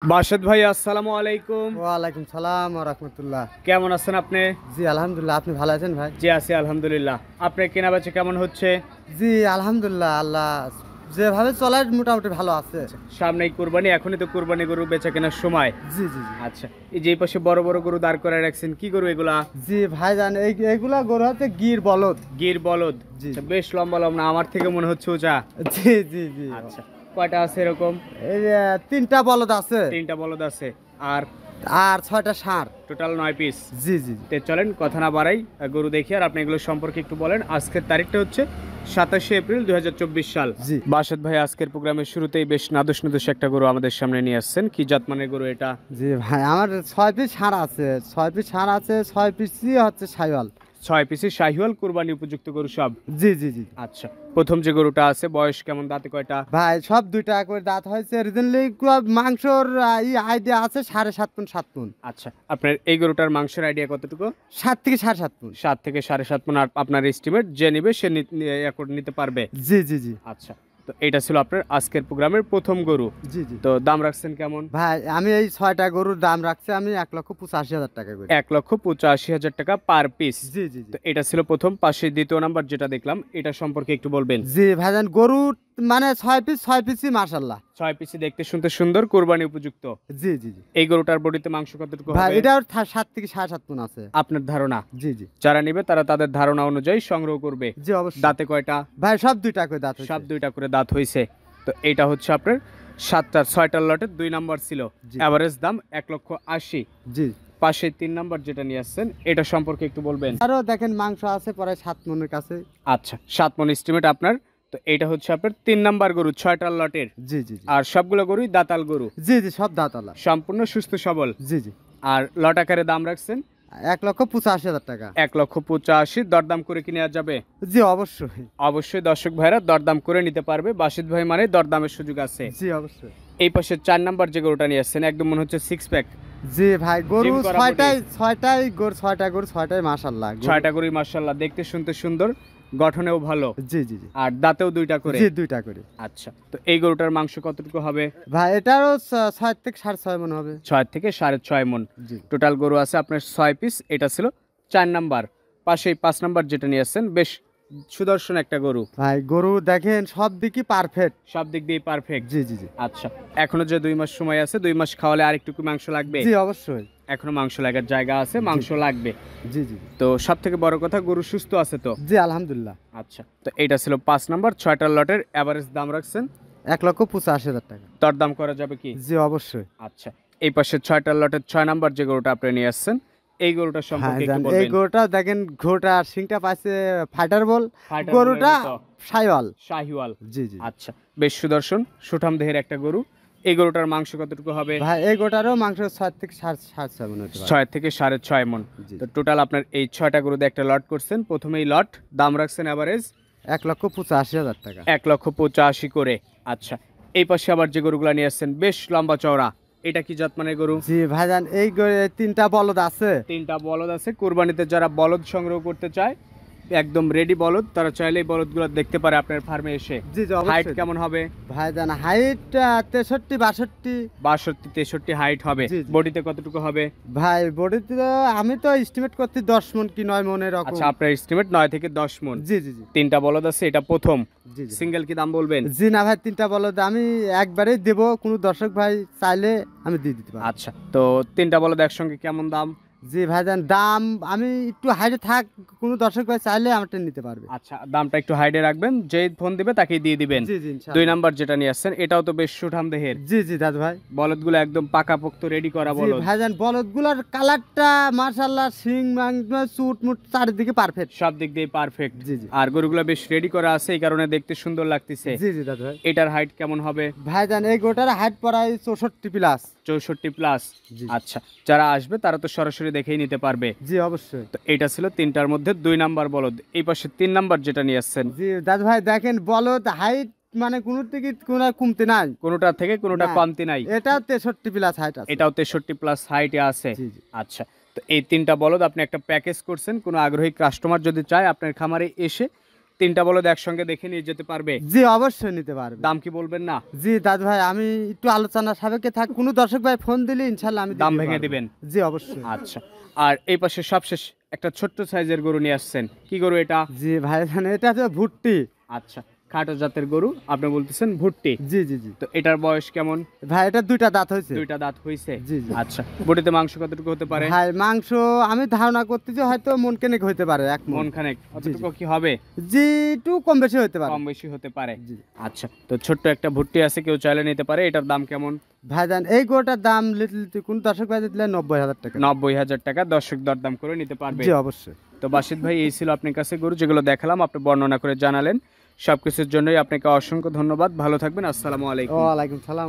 বাশাদ ভাই আসসালামু আলাইকুম। ওয়ালাইকুম সালাম ওয়া রাহমাতুল্লাহ। কেমন আছেন আপনি? জি আলহামদুলিল্লাহ, আপনি ভালো আছেন ভাই? জি আছি আলহামদুলিল্লাহ। আপনার কেনা বেচা কেমন হচ্ছে? জি আলহামদুলিল্লাহ, আল্লাহ যেভাবে চলায় মোটামুটি ভালো আছে। সামনেই কুরবানি, এখনই তো কুরবানি গরু বেচা কেনার সময়। জি জি জি আচ্ছা, এই যে এই পাশে বড় বড় গরু দাঁড় করে রাখছেন, কি গরু এগুলা? জি ভাইজান, এইগুলা গরু হচ্ছে গির বলদ। গির বলদ। জি আচ্ছা, বেশ লম্বা লম্বা, আমার থেকে মনে হচ্ছে উঁচা। জি জি জি আচ্ছা, কয়টা আছে এরকম? এই যে তিনটা বলদ আছে তিনটা বলদ আছে। আর আর ছয়টা ষাঁড়। Total 9 piece. জি জি জি তে চলেন কথা না বাড়াই, গরু দেখি আর আপনি এগুলো সম্পর্কে একটু বলেন। আজকের তারিখটা হচ্ছে 27শে এপ্রিল 2024 সাল। জি বাসাদ ভাই আজকের প্রোগ্রামের শুরুতেই বেশ নাদুস নাদুস একটা গরু আমাদের সামনে নিয়ে আসছেন। কি জাতমানের গরু এটা? জি ভাই, আমার 6 পিস ষাঁড় আছে, 6 পিস ষাঁড় আছে, 6 পিসই হচ্ছে সাইওয়াল। 6 পিসি শাহিওয়াল, কুরবানি উপযুক্ত গরু সব। জি জি জি আচ্ছা, প্রথম যে গরুটা আছে বয়স কেমন, দাঁতে কয়টা? ভাই সব 2 টাকা করে দাঁত হয়েছে। রিজেন্টলি মাংসর আইডিয়া আছে 7.5 মণ 7 মণ। আচ্ছা, আপনার এই গরুটার মাংসের আইডিয়া কতটুকু? 7 থেকে 7.5 মণ। 7 থেকে 7.5 মণ। আর আপনার এস্টিমেট যে নিবে সে নিতে পারবে। জি জি জি আচ্ছা, তো এটা ছিল আপনার আজকের প্রোগ্রামের প্রথম গরু। জি জি তো দাম রাখছেন কেমন? ভাই, আমি এই 6টা গরুর দাম রাখছি আমি 1,85,000 টাকা করে। 1,85,000 টাকা পার পিস। জি জি জি তো এটা ছিল প্রথম। পাশে দ্বিতীয় নাম্বার যেটা দেখলাম, এটা সম্পর্কে একটু বলবেন। জি ভাইজান, গরু মানে 6 পিসই মাশাল্লাহ। 6 পিসি, দেখতে শুনতে সুন্দর, কোরবানি উপযুক্ত। জি জি জি এই গরুটার বডিতে মাংস কতটুকু ভাই, হবে এটাও 7 থেকে 7.5 মণ আছে। আপনার ধারণা? জি জি যারা নিবে তারা তাদের ধারণা অনুযায়ী সংগ্রহ করবে। জি অবশ্যই। দাঁতে কয়টা? ভাই সব 2 টাকা করে দাঁত হয়েছে। সব 2টা করে দাঁত হইছে। তো এইটা হচ্ছে আপনার 6টার লটের 2 নাম্বার ছিল। জি এভারেজ দাম 1,80,000। জি পাশে 3 নাম্বার যেটা নিয়ে আসছেন, এটা সম্পর্কে একটু বলবেন। আরো দেখেন মাংস আছে প্রায় 7 মণের কাছে। আচ্ছা, 7 মণ এস্টিমেট আপনার। তো এটা হচ্ছে আপনার 3 নাম্বার গরু 6টার লটের। জি জি জি আর সবগুলো গরুই দাতাল গরু, জি জি সব দাঁতওয়ালা। সম্পূর্ণ সুস্থ সবল। জি জি আর লট আকারে দাম রাখছেন 1,85,000 টাকা। 1,85,000। দরদাম করে কি নেওয়া যাবে? জি অবশ্যই। অবশ্যই দর্শক ভাইরা দরদাম করে নিতে পারবে। বাসিদ ভাই মানে দরদামের সুযোগ আছে। জি অবশ্যই। এই পাশে 4 নাম্বার যে গরুটা নিয়ে আসছেন, একদম মনে হচ্ছে 6 প্যাক। জি ভাই, গরু জিম করা ছয়টাই মাশাআল্লাহ। 6টা গরুই মাশাআল্লাহ, দেখতে শুনতে সুন্দর, গঠনেও ভালো। জি জি জি আর দাঁতেও 2টা করে। জি 2টা করে। আচ্ছা, তো এই গরুটার মাংস কতটুকু হবে? ভাই এটারও 6 থেকে 6.5 মণ হবে। 6 থেকে 6.5 মণ। জি টোটাল গরু আছে আপনার 6 পিস। এটা ছিল 4 নাম্বার। পাশেই 5 নাম্বার যেটা নিয়ে আসছেন, বেশ সুদর্শন একটা গরু, ভাই, গরু দেখেন সব দিকই পারফেক্ট। সব দিক দিয়ে পারফেক্ট। জি জি জি আচ্ছা, এখনো যে 2 মাস সময় আছে, 2 মাস খাওয়ালে আরেকটু মাংস লাগবে। জি অবশ্যই। এখনো মাংস লাগার জায়গা আছে, মাংস লাগবে। জি জি জি তো সব থেকে বড় কথা, গরু সুস্থ আছে তো? জি আলহামদুলিল্লাহ। আচ্ছা, তো এইটা ছিল 5 নাম্বার 6টার লটের। এভারেজ দাম রাখছেন 1,85,000 টাকা। দরদাম করা যাবে কি? জি অবশ্যই। আচ্ছা, এই পাশে 6টার লটের 6 নাম্বার যে গরুটা আপনি নিয়ে আসছেন, এই গরুটা হ্যাঁ সম্পর্কে একটু জান, এই বলবেন। গরুটা দেখেন, গরুটা শিংটা পাইছে ফাইটার বল। ফাইটার গরুটা বলের মতো। সাইওয়াল। শাহিওয়াল। জি জি আচ্ছা, বেশ সুদর্শন সুঠাম দেহের একটা গরু। এই গরুটার মাংস কতটুকু হবে? ভাই, এই গরুটারও মাংস 6 থেকে 7.5 মণ হতে পারে। 6 থেকে 6.5 মণ। জি তো টোটাল আপনার এই 6টা গরুতে একটা লট করছেন। প্রথমেই লট দাম রাখছেন এভারেজ 1,85,000 টাকা। 1,85,000 করে। আচ্ছা, এই পাশে আবার যে গরুগুলা নিয়ে আসছেন, বেশ লম্বা চওড়া, এটা কি জাতমানের গরু? জি ভাইজান, এই 3টা বলদ আছে। 3টা বলদ আছে। কুরবানিতে যারা বলদ সংগ্রহ করতে চায়, একদম রেডি বলদ, তারা চাইলেই বলদগুলো দেখতে পারে আপনার ফার্মে এসে। জি জি হাইট অবশ্যই। কেমন হবে? ভাইজান হাইট 63-62। 62-63 হাইট হবে। জি, জি। বডিতে কতটুকু হবে? ভাই বডিতে তো আমি তো এস্টিমেট করছি 10 মণ কি 9 মণ এরকম। আচ্ছা, আপনার এস্টিমেট 9 থেকে 10 মণ। জি জি জি 3টা বলদ আছে, এটা প্রথম। জি জি সিঙ্গেল কি দাম বলবেন? জি না ভাই, 3টা বলদ আমি একবারেই দেব, কোনো দর্শক ভাই চাইলে আমি দিয়ে দিতে পারি। আচ্ছা, তো 3টা বলদ একসঙ্গে কেমন দাম? জি ভাইজান, দাম আমি একটু হাইটে থাক, কোনো দর্শক ভাই চাইলে আমারটা নিতে পারবে। আচ্ছা, দামটা একটু হাইডে রাখবেন, যেই ফোন দিবে তাকেই দিয়ে দিবেন। জি জি 2 ইনশাআল্লাহ। নাম্বার যেটা নিয়ে আসছেন, এটাও তো বেশ সুঠাম দেহের। জি জি দাদু ভাই। বলদগুলো একদম পাকাপোক্ত রেডি করা জি বলদ। ভাইজান, বলদগুলোর কালারটা মাশাআল্লাহ, শিং মাংস চুট মুট চারিদিকে পারফেক্ট। সব দিক দিয়ে পারফেক্ট। জি জি আর গরুগুলো বেশ রেডি করা আছে, এই কারণে দেখতে সুন্দর লাগতেছে। জি জি দাদু ভাই। এটার হাইট কেমন হবে? ভাইজান, এই গোটার হাইট প্রায় 64+। 64 প্লাস। জি আচ্ছা, যারা আসবে তারা তো সরাসরি দেখেই নিতে পারবে। জি অবশ্যই। তো এটা ছিল 3টার মধ্যে 2 নাম্বার বলদ। এই পাশে 3 নাম্বার যেটা নিয়ে আসছেন, জি দাদু ভাই, দেখেন বলদ হাইট মানে কোনো থেকে কোনো কমতে নাই। কোনোটা থেকে কোনোটা না, কমতি নাই। এটা 63+ হাইট আছে। এটাও 63 প্লাস হাইটে আছে। জি জি আচ্ছা, তো এই 3টা বলদ আপনি একটা প্যাকেজ করছেন। কোনো আগ্রহী কাস্টমার যদি চায় আপনার খামারে এসে তিনটা বলদ একসঙ্গে দেখে নিয়ে যেতে পারবে? জি অবশ্যই নিতে পারবে। দাম কি বলবেন না? জি দাদু ভাই আমি একটু আলোচনা সাপেক্ষে থাক, কোনো দর্শক ভাই ফোন দিলে ইনশাল্লাহ আমি দাম দিতে ভেঙে পারবো। দিবেন? জি অবশ্যই। আচ্ছা, আর এই পাশে সবশেষ একটা ছোট্ট সাইজের গরু নিয়ে আসছেন, কি গরু এটা? জি ভাই এটা হচ্ছে ভুট্টি। আচ্ছা, খাটো জাতের গরু, আপনি বলতেছেন ভুট্টি। জি জি জি তো এটার বয়স কেমন? ভাই এটা দুইটা দাঁত হয়েছে। দুইটা দাঁত হয়েছে। জি জি আচ্ছা, বডিতে মাংস কতটুকু হতে পারে? ভাই মাংস আমি ধারণা করতেছি হয়তো মন কেনেক হইতে পারে, এক মন। মন খানেক, অতটুকু কি হবে? জি একটু কম বেশি হইতে পারে। কম বেশি হতে পারে। জি আচ্ছা, তো ছোট্ট একটা ভুট্টি আছে, কেউ চাইলে নিতে পারে। এটার দাম কেমন? ভাইজান এই গরুটার দাম কোন দর্শক ভাই দিলে 90,000 টাকা। 90,000 টাকা, দর্শক দরদাম করে নিতে পারবে। জি অবশ্যই। তো বাসিত ভাই, এই ছিল আপনার কাছে গরু যেগুলো দেখালাম, আপনি বর্ণনা করে জানালেন। সবকিছুর জন্যই আপনাকে অসংখ্য ধন্যবাদ। ভালো থাকবেন। আসসালামু আলাইকুম। ওয়ালাইকুম সালাম।